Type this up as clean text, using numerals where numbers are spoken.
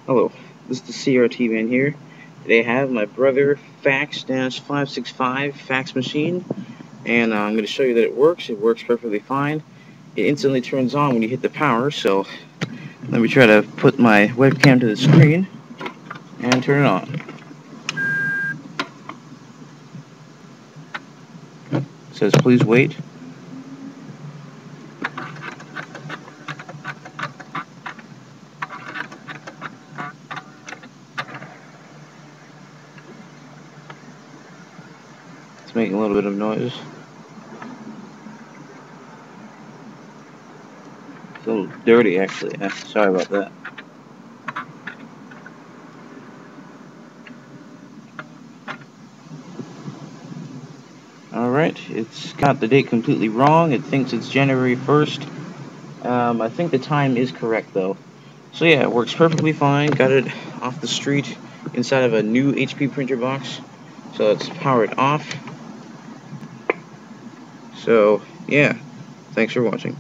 Hello, this is the CRT man here. Today I have my Brother FAX-565 fax machine, and I'm going to show you that it works. It works perfectly fine. It instantly turns on when you hit the power, so let me try to put my webcam to the screen and turn it on. It says please wait. It's making a little bit of noise. It's a little dirty actually. Sorry about that. Alright, it's got the date completely wrong. It thinks it's January 1st. I think the time is correct though. So yeah, it works perfectly fine. Got it off the street inside of a new HP printer box. So it's powered off. So yeah, thanks for watching.